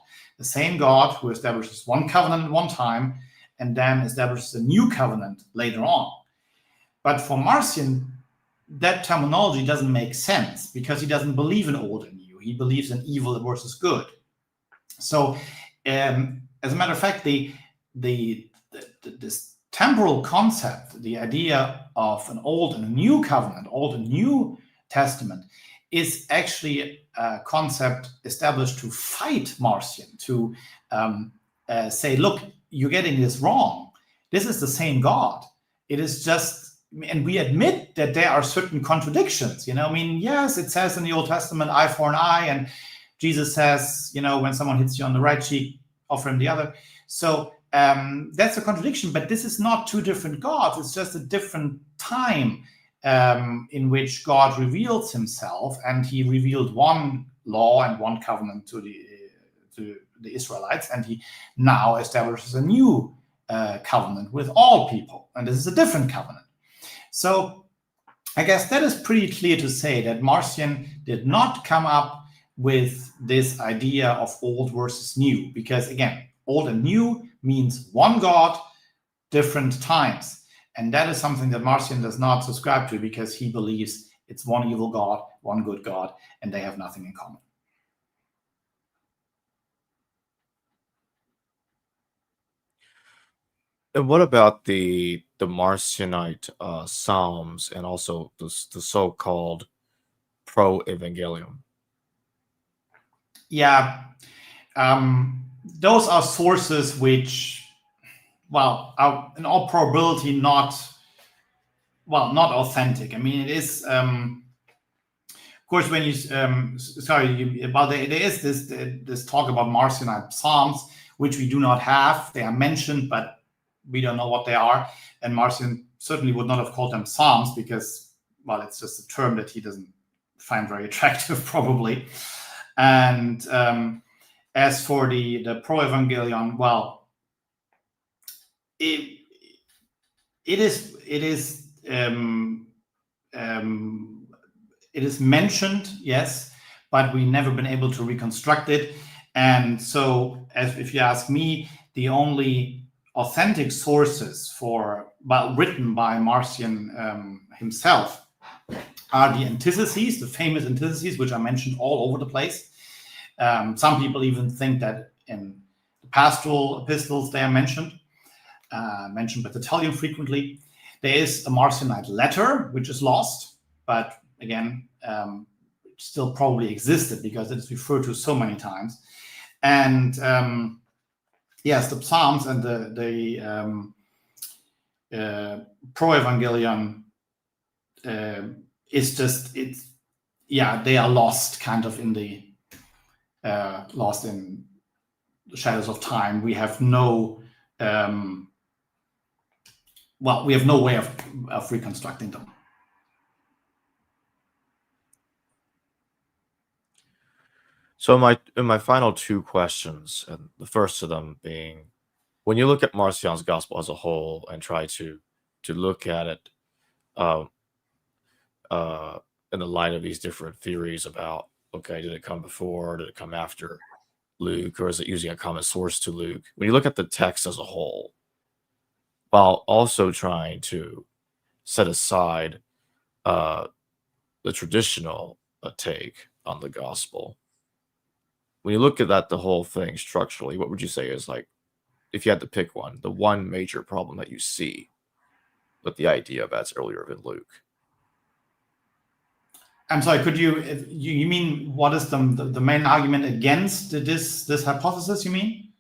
who establishes one covenant at one time and then establishes a new covenant later on. But for Marcion, that terminology doesn't make sense because he doesn't believe in old and new. He believes in evil versus good. So, as a matter of fact, this temporal concept, the idea of an old and a new covenant, old and new testament, is actually a concept established to fight Marcion, to say, look, you're getting this wrong. This is the same God. It is just, and we admit that there are certain contradictions. Yes, it says in the Old Testament, eye for an eye, and Jesus says, when someone hits you on the right cheek, offer him the other. So that's a contradiction, but this is not two different gods. It's just a different time in which God reveals himself, and he revealed one law and one covenant to the Israelites, and he now establishes a new covenant with all people, and this is a different covenant. So I guess that is pretty clear to say that Marcion did not come up with this idea of old versus new, because again, old and new means one God, different times. And that is something that Marcion does not subscribe to, because he believes it's one evil God, one good God, and they have nothing in common. And what about the Marcionite Psalms and also the so-called pro-evangelium? Yeah, those are sources which, are in all probability not authentic. I mean, it is, of course, when you, there is this talk about Marcionite Psalms, which we do not have. They are mentioned, but we don't know what they are. And Marcion certainly would not have called them Psalms because, it's just a term that he doesn't find very attractive, probably. And as for the pro-evangelion, it is mentioned, yes, but we've never been able to reconstruct it. And so, if you ask me, the only authentic sources written by Marcion himself are the antitheses, the famous antitheses, which are mentioned all over the place. Some people even think that in the pastoral epistles they are mentioned by Tertullian frequently. There is a Marcionite letter, which is lost, but again, still probably existed because it is referred to so many times. And yes, the Psalms and the pro-evangelion is just, they are lost kind of in the lost in the shadows of time. We have no way of reconstructing them. So in my final two questions, and the first of them being, when you look at Marcion's gospel as a whole and try to look at it in the light of these different theories about, okay, did it come before, did it come after Luke, or is it using a common source to Luke? When you look at the text as a whole, while also trying to set aside the traditional take on the gospel, when you look at that, the whole thing structurally, what would you say is, like, if you had to pick one, the one major problem that you see with the idea that's earlier than Luke? I'm sorry, could you mean what is the main argument against this hypothesis, you mean?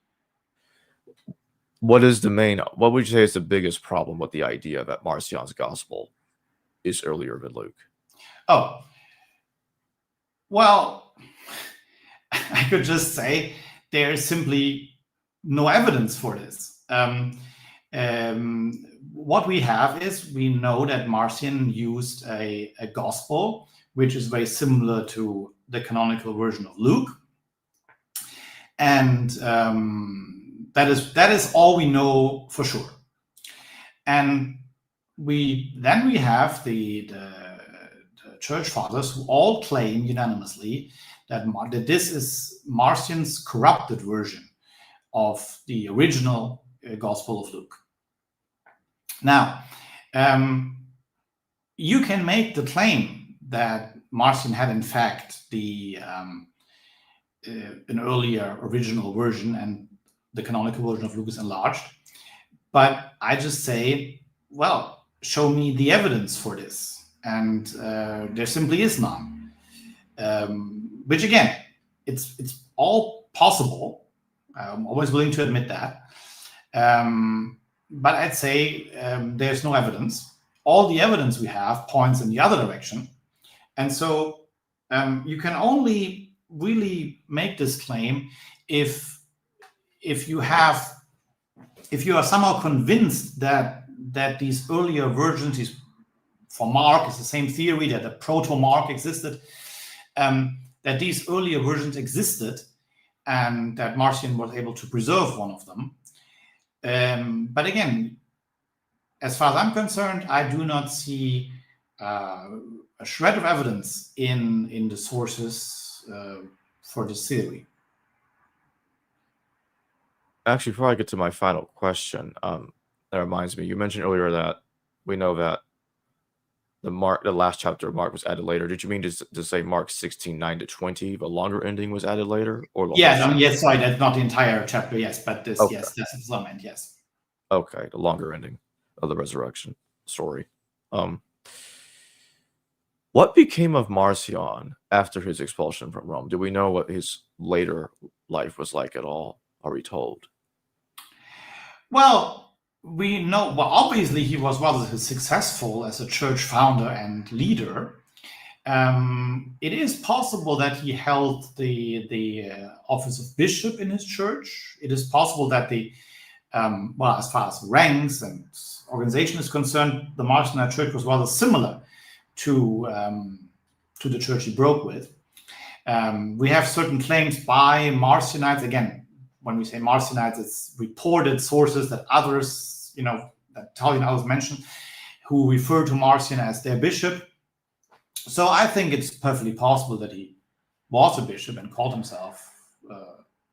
What would you say is the biggest problem with the idea that Marcion's gospel is earlier than Luke? Oh, well, I could just say there is simply no evidence for this. What we have is, we know that Marcion used a gospel which is very similar to the canonical version of Luke, and that is all we know for sure. And we have the church fathers who all claim unanimously that this is Marcion's corrupted version of the original Gospel of Luke. Now, you can make the claim that Marcion had in fact an earlier original version, and the canonical version of Luke is enlarged. But I just say, well, show me the evidence for this. And there simply is none. Which again, it's all possible. I'm always willing to admit that. But I'd say there's no evidence. All the evidence we have points in the other direction. And so you can only really make this claim if you are somehow convinced that these earlier versions, for Mark, it's the same theory that the proto-Mark existed, that these earlier versions existed, and that Marcion was able to preserve one of them. But again, as far as I'm concerned, I do not see a shred of evidence in the sources for this theory. Actually, before I get to my final question, that reminds me, you mentioned earlier that we know that the last chapter of Mark was added later. Did you mean to say Mark 16:9-20, the longer ending was added later? Or yes, sorry, that's not the entire chapter, yes, but this, okay. Yes, that's what I meant, yes. Okay, the longer ending of the resurrection story. What became of Marcion after his expulsion from Rome? Do we know what his later life was like at all? Are we told? Well, we know, obviously he was rather successful as a church founder and leader. It is possible that he held the office of bishop in his church. It is possible that as far as ranks and organization is concerned, the Marcionite church was rather similar to the church he broke with. We have certain claims by Marcionites. Again, when we say Marcionites, it's reported sources that others, that Tully and others mentioned, who refer to Marcion as their bishop. So I think it's perfectly possible that he was a bishop and called himself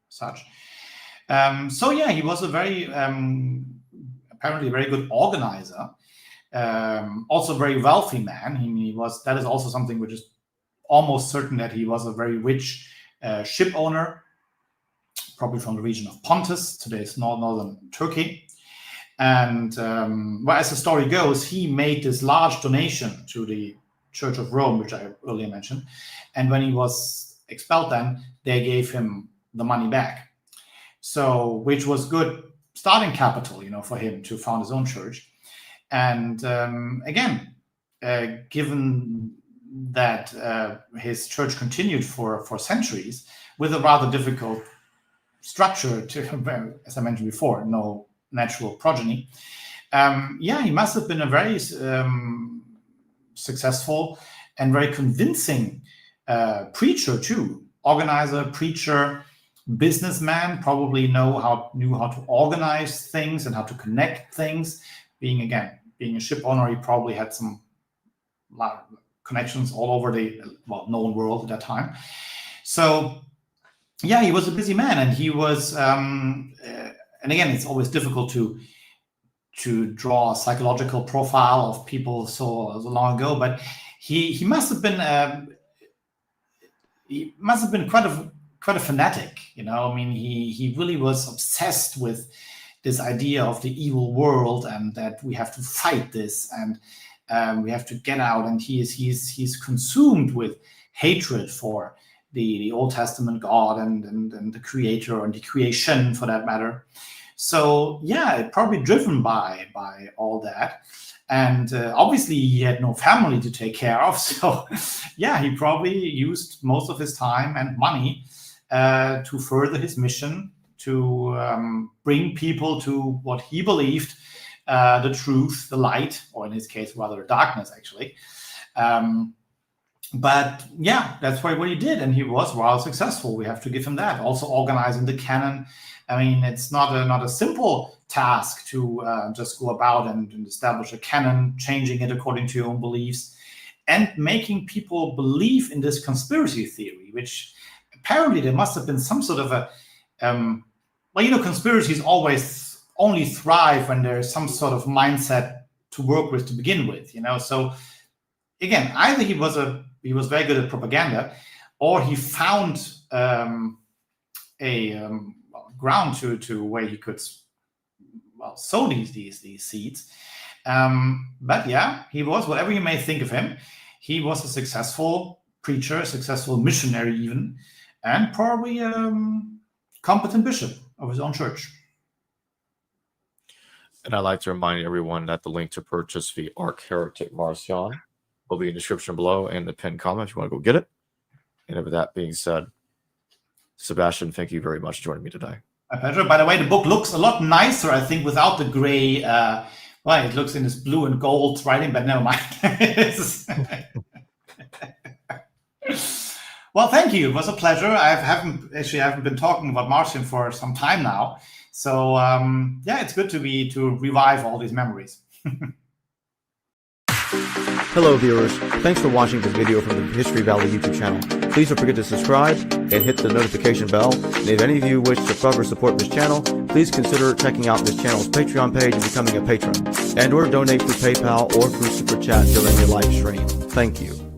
such. So yeah, he was a very, apparently very good organizer. Also a very wealthy man. That is also something which is almost certain, that he was a very rich ship owner, probably from the region of Pontus, today's northern Turkey. And as the story goes, he made this large donation to the Church of Rome, which I earlier mentioned. And when he was expelled, then they gave him the money back. So, which was good starting capital, for him to found his own church. And again, given that his church continued for centuries with a rather difficult structure, as I mentioned before, no natural progeny. He must have been a very successful and very convincing preacher too. Organizer, preacher, businessman, probably knew how to organize things and how to connect things. Being a ship owner, he probably had some connections all over the known world at that time. So yeah, he was a busy man, and he was and again, it's always difficult to draw a psychological profile of people so long ago, but he must have been quite a fanatic, you know. I mean, he really was obsessed with this idea of the evil world, and that we have to fight this, and we have to get out. And he's consumed with hatred for the Old Testament God and the Creator, and the creation for that matter. So yeah, probably driven by all that. And obviously he had no family to take care of. So yeah, he probably used most of his time and money to further his mission, to bring people to what he believed, the truth, the light, or in his case, rather darkness, actually. But yeah, that's what he did. And he was rather successful. We have to give him that. Also organizing the canon. I mean, it's not a simple task to just go about and establish a canon, changing it according to your own beliefs, and making people believe in this conspiracy theory, which apparently there must have been some sort of a, conspiracies always only thrive when there's some sort of mindset to work with to begin with, you know. So again, either he was very good at propaganda, or he found a ground to where he could sow these seeds. But yeah, he was, whatever you may think of him, he was a successful preacher, a successful missionary even, and probably a competent bishop of his own church. And I'd like to remind everyone that the link to purchase the Arch-Heretic Marcion will be in the description below and the pinned comment if you want to go get it. And with that being said, Sebastian, thank you very much for joining me today. My pleasure. By the way, the book looks a lot nicer, I think, without the gray. It looks in this blue and gold writing, but never mind. Well, thank you. It was a pleasure. I haven't been talking about Marcion for some time now. So yeah, it's good to revive all these memories. Hello viewers, thanks for watching this video from the History Valley YouTube channel. Please don't forget to subscribe and hit the notification bell. And if any of you wish to further support this channel, please consider checking out this channel's Patreon page and becoming a patron, and or donate through PayPal or through Super Chat during your live stream. Thank you.